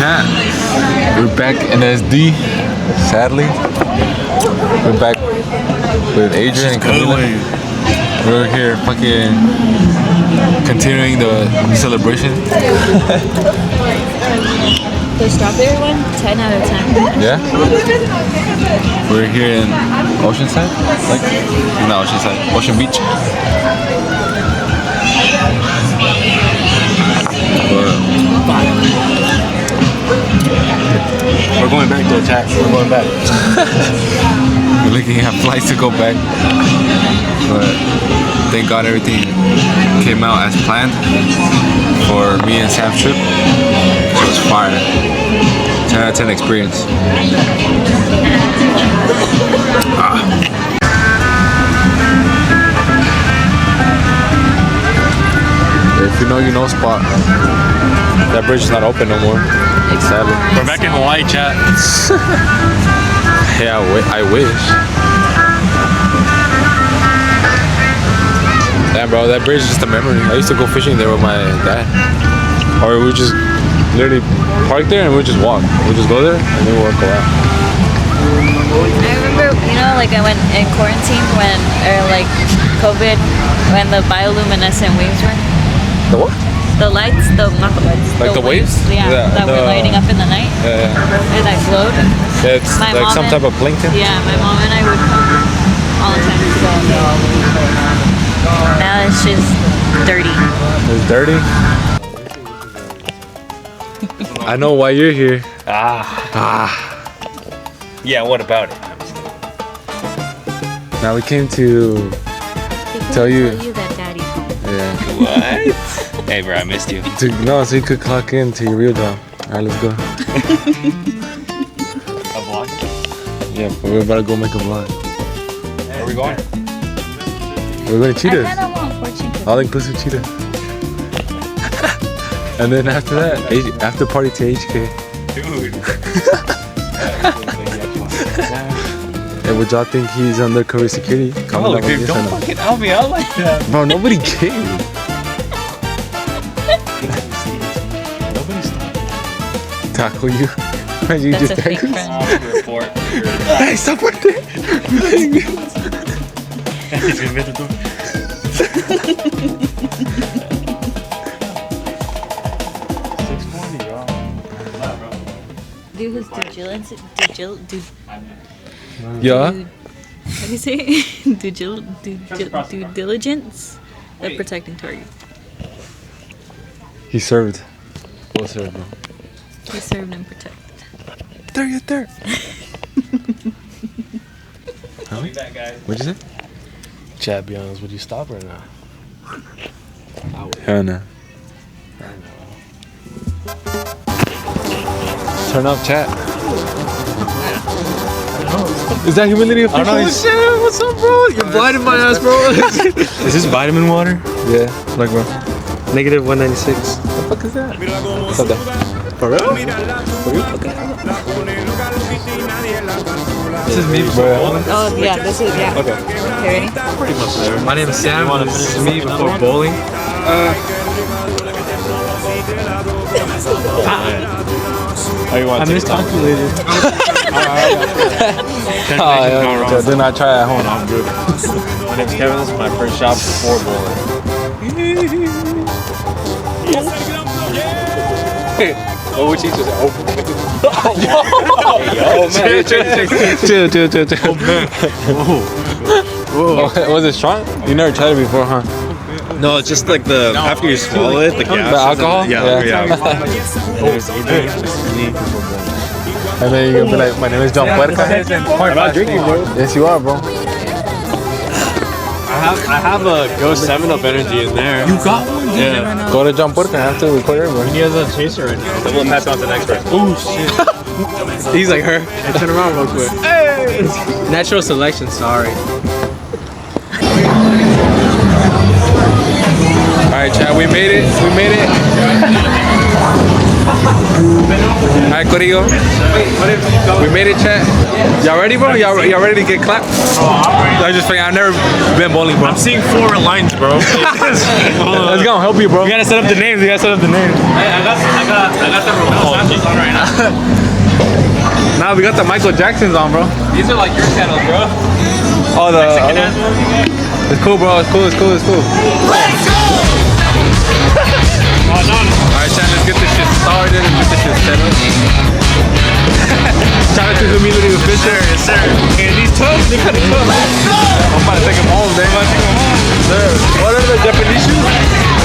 chat, we're back in SD. Sadly, we're back with Adrian and Camila. We're here fucking continuing the celebration. The strawberry one, 10 out of 10. Yeah? We're here in Oceanside? Like, not Oceanside, Ocean Beach. We're going back to attack. We're going back. We're looking at flights to go back. But thank God everything came out as planned for me and Sam's trip. So it's fire. 10 out of 10 experience. If you know, you know spot. That bridge is not open no more. Sadly. We're back in Hawaii, chat. Yeah, I wish. Damn, bro, that bridge is just a memory. I used to go fishing there with my dad. Or we just literally park there and we just walk. We just go there and then we'll go out. I remember, you know, like I went in quarantine when, or like COVID, when the bioluminescent waves were. The what? The lights, not the lights. Like the waves? Yeah, that were lighting up in the night. Yeah. And that glowed. Yeah, it's My like mom some type of plankton. Yeah, my mom and I would come all the time to go. Now it's just dirty. It's dirty? I know why you're here. Yeah, what about it? Now we came to tell you that daddy's home. Yeah. What? Hey, bro, I missed you. No, so you could clock in to your real job. Alright, let's go. A vlog? Yeah, we're about to go make a vlog. Where are we going? We're going to Cheetahs. I kind of want 4 chickens. All inclusive Cheetah. And then after that, after party to HK. Dude. And would y'all think he's undercover security? Oh, dude, don't fucking out me out like that. Bro, nobody cares. Nobody's Tackle you. You That's just a fake tackle. friend. report. Hey, stop right there. He's gonna make the door. Dude who's due Yeah? how do you say due diligence of protecting target. He served. Well served, bro. He served and protected. There. I'll be back, guys. What'd you say? Chad, be honest, would you stop right now? I would. Hell no. Turn up chat. Is that humility official? Oh, no, Shit, what's up, bro? You're blinding my ass, bro. Is this vitamin water? Yeah, like bro. Negative 196. What the fuck is that? What's up, that? For real? For you? Okay. This is me before bowling. Oh yeah, this is Okay. Okay, ready? Pretty much there. My name is Sam. This is me before bowling. Oh, you want I to miscalculated. Then I try at home. I'm good. My name's Kevin. This is my first shot before bowling. Oh, which teacher? Oh, Whoa. was it strong? You never tried it before, huh? No, it's just like the after you swallow it, the gas. The alcohol? Yeah. And then you're gonna be like, my name is John Puerca. I'm not drinking, bro. Yes, you are, bro. I have a Go 7-Up energy in there. You got one? Yeah. Go to John Puerca after we record everybody. He has a chaser right now. Then we'll pass on to the next person. Oh shit. He's like her. Hey, turn around real quick. Hey! Natural selection, sorry. Alright, Chad, we made it. Alright, Corillo. We made it, chat. Y'all ready, bro? Y'all ready to get clapped? I just think I've never been bowling, bro. I'm seeing 4 lines, bro. Let's go, help you, bro. We gotta set up the names. Hey, I got the Romeo Santos on right now. Now we got the Michael Jacksons on, bro. These are like your channels, bro. Oh, the Mexican ass one. it's cool, bro. It's cool. Alright, chat, let's get this shit started and get this shit set up. Shout out to the community with Fisher. Yes, sir. And these tubs, they kind of tough. I'm about to take him home, man. Sir, what are the Japanese shoes?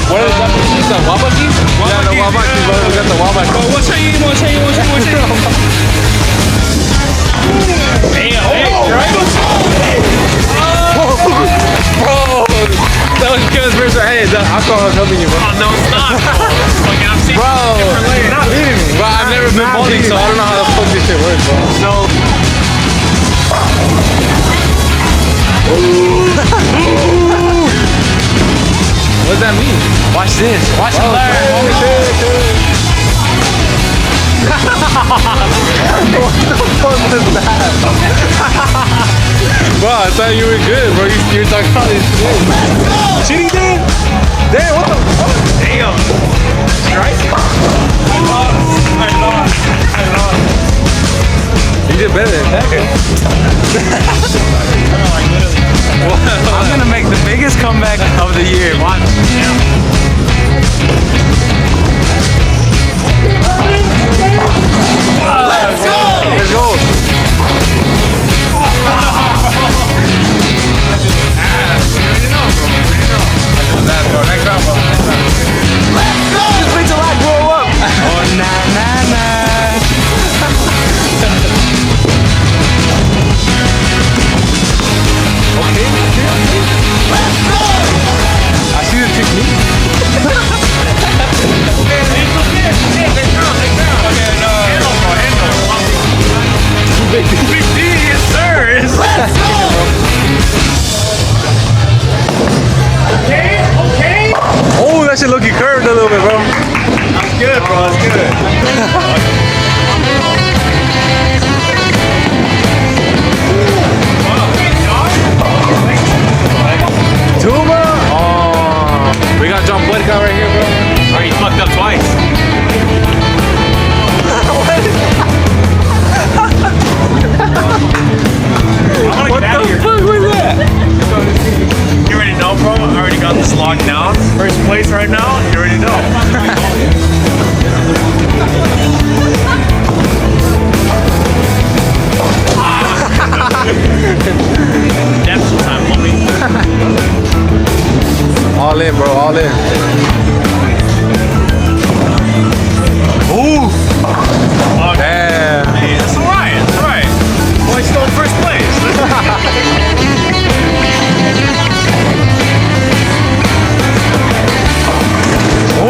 What are the Japanese shoes? The Wabaki? Yeah, the Wabaki, bro. We got the Wabaki. What's your Bro, that was Kevin's first. Hey, the alcohol is helping you, bro. Oh, no, it's not. Like, I'm seeing Bro, different layers. not beating me. Bro, I've never been bowling, so I don't know how the fuck this shit works, bro. So, What does that mean? watch this. Watch and learn. Bro, I thought you were good, bro. You were talking about this shit. Cheating, Dan? Dan, what the fuck? Damn. Strike. I lost. You did better than that, bro. I'm gonna make the biggest comeback of the year. Watch. Let's go. Next round, bro. Just wait till I grow up. Oh, I see the technique. Yes, sir. Okay. Oh, that shit looking curved a little bit, bro. That's good, bro. That's good. Tuba? Oh, we got John Puerca right here, bro. Alright, you fucked up twice. What the fuck was that? You already know, bro. I already got this locked down. First place right now. You already know. That's the time, homie. All in, bro, all in. Ooh! Oh, Damn. hey, that's alright. That's alright. Boy, still in first place. Ooh!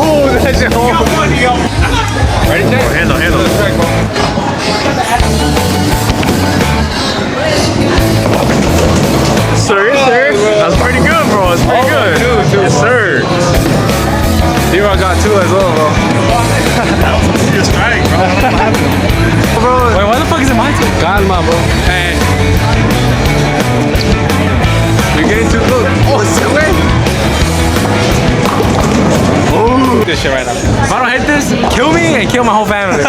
Oh, that shit home. Ready, Jay? Handle. Sir, sir. That's pretty good, bro. That's pretty good. Yes, sir. D-Rock got 2 as well, bro. That was a good strike, bro. Bro, wait, why the fuck is it my turn? Calma, bro. Hey. You're getting too close. Oh, shit, wait. Ooh. This shit right now. If I don't hit this, kill me and kill my whole family.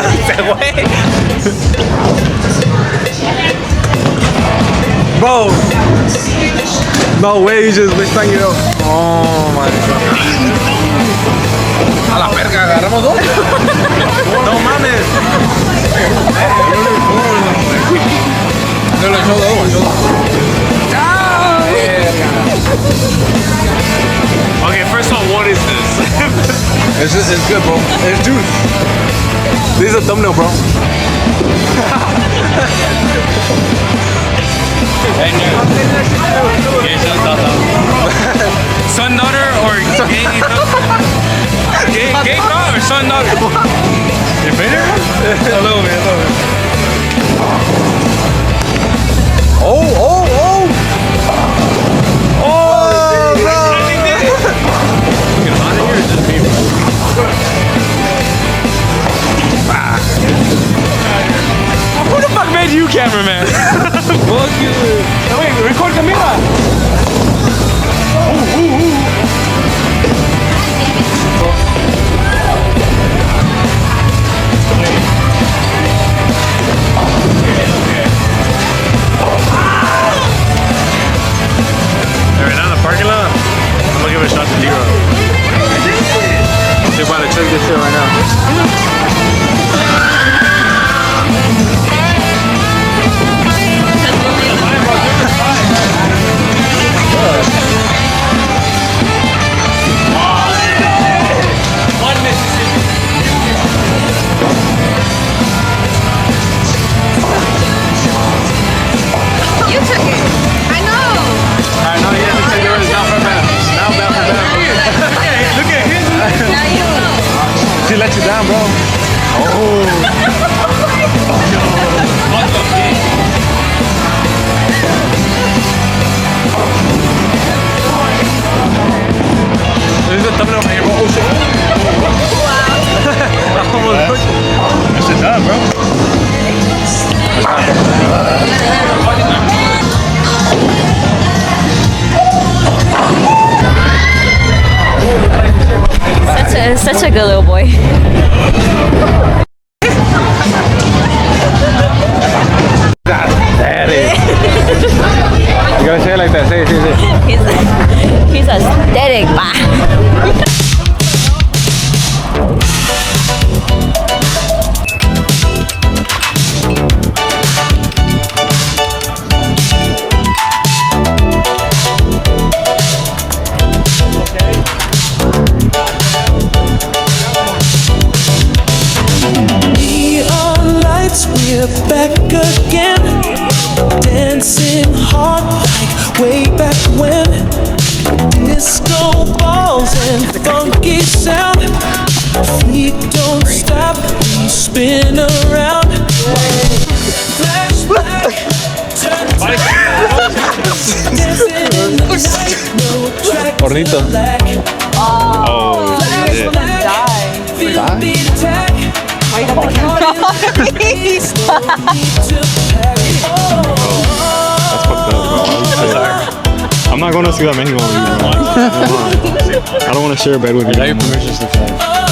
Bro. No way, you just wish you know. Oh my god. A la verga, agarramos 2. No mames. No, show the other one. Okay, first of all, what is this? It's good, bro. It's juice. This is a thumbnail, bro. Hey, dude. Son, daughter, or gay girl or son, daughter? You better? A little bit. cameraman. Fuck you. Wait, record Camila. Right now in the parking lot, I'm gonna give it a shot to D-Rock. They're about to check this shit right now. You took it. I know. I know you have to take yours down for bad. Now bad for bad. Look at him. Now you know. She let you down, bro. This is the thumbnail right here, bro. Oh shit. I almost pushed it. This shit done, bro. Such a good little boy. Daddy. You gotta say it like that. Say it. He's aesthetic, pa. We're back again, dancing hard like way back when. Disco balls and funky sound. Feet don't stop, we spin around. Flashback, turn back. Dancing in the night, no track to black. Oh, shit. Feel the beat attack. That's fucked up, bro. I'm not going to see that Mexico movie, bro. I don't want to share a bed with you. Got your permission to try.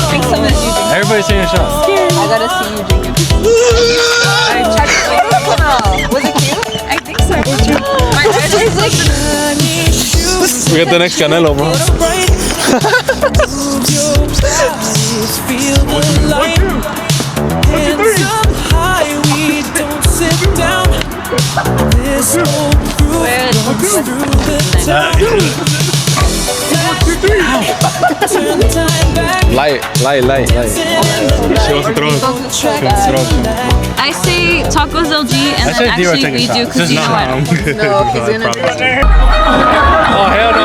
Drink some of you. Everybody's taking a shot. I gotta see you drink it. Alright, check it. Was it cute? I think so. My heart is like. We got the next Canelo, bro. Feel the light. Hands up high, we don't sit down. This whole group runs through the town. Turn time back. Light. She wants to throw it. I say tacos LG and then actually we do because you know what? I'm good. No, he's gonna do it. Oh, hell no.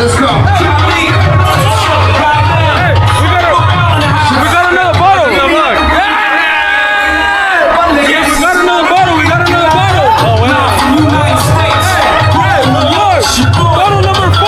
Let's go. We got another bottle. We got another bottle. Oh, wow. Bottle number 4.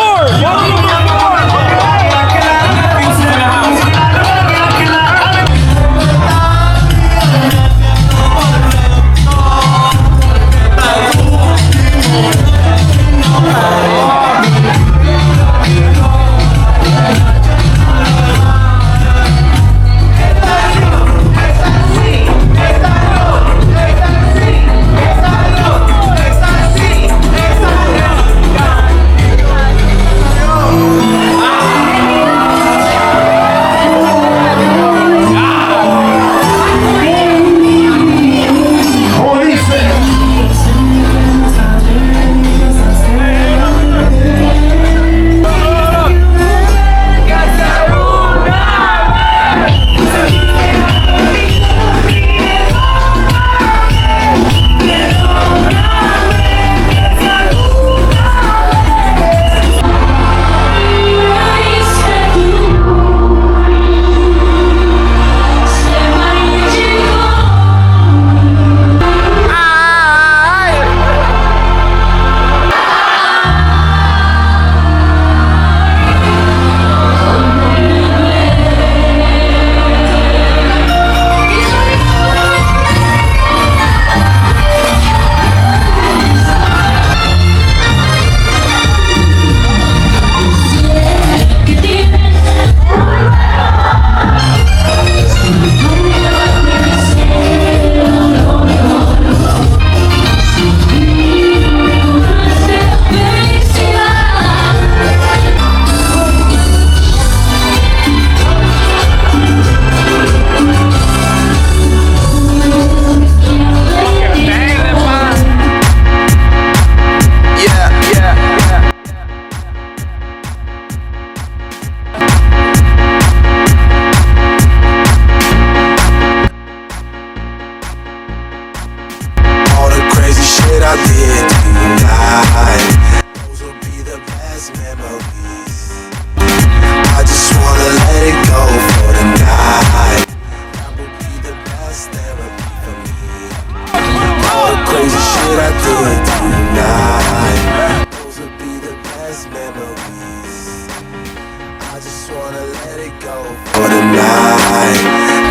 I just wanna let it go for tonight.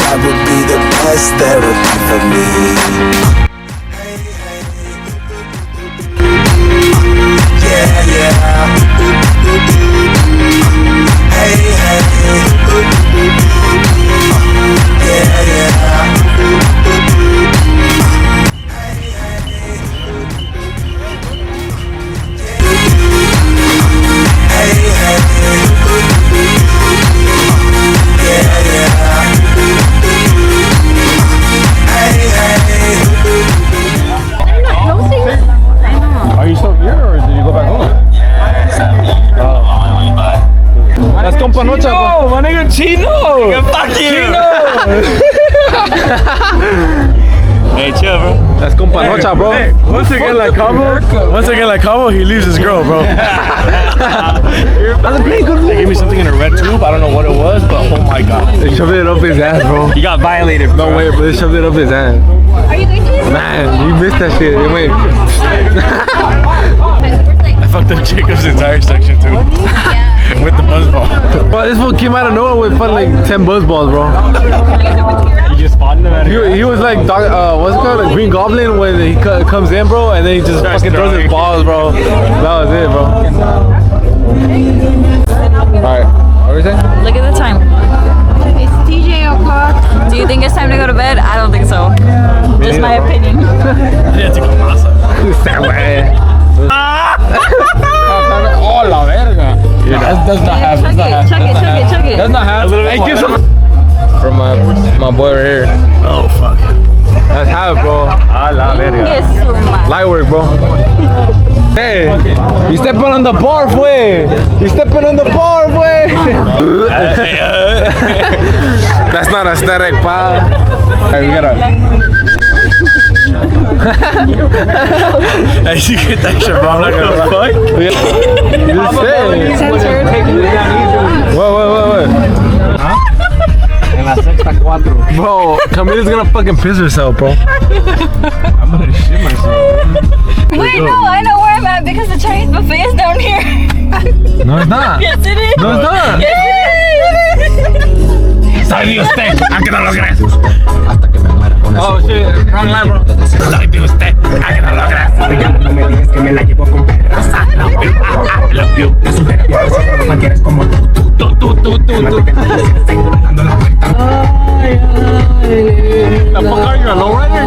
That would be the best therapy for me. Hey, hey. Yeah, yeah. Hey, hey. Yeah, yeah. Are you still here or did you go back home? That's compa nocha, bro. My nigga Chino. Fuck you. Hey, chill, bro. That's compa nocha, bro. Hey, once again, like Cabo, he leaves his girl, bro. They gave me something in a red tube. I don't know what it was, but oh my god. They shoved it up his ass, bro. You got violated. No way, bro. They shoved it up his ass. Are you going to this? Man, you missed that shit. It went. I fucked up Jacob's entire section too. With the buzz ball. Bro, this fool came out of nowhere with fucking like 10 buzz balls, bro. You just spotted him at it. He was like, what's it called? Like Green Goblin when he comes in, bro, and then he just fucking throws his balls, bro. That was it, bro. Alright, what were you saying? Look at the time. It's TJ o'clock. Do you think it's time to go to bed? I don't think so. Just my opinion. Oh la verga. That's not happening. Chug it. That's not happening. Hey, give some. From my boy right here. Oh fuck. That's how, bro. A la verga. Yes, man. Light work, bro. Hey, you stepping on the bar, boy. You stepping on the bar, boy. That's not aesthetic, pal. Hey, we gotta. Hey, you get that shit wrong. Like what the fuck? Just say. What? Bro, Camila's gonna fucking piss herself, bro. I'm gonna shit myself. Wait, no, I know where I'm at because the Chinese buffet is down here. No, it's not. Yes, it is. No, it's not. Yes, it is. Sabe usted a que no logres. Oh shit, wrong line, bro. Sabe usted a que no logres. No me digas que me la llevo con perros. Love you. Que supera por eso no quieres como tú. Dando la vuelta. The fuck are you, a lowrider?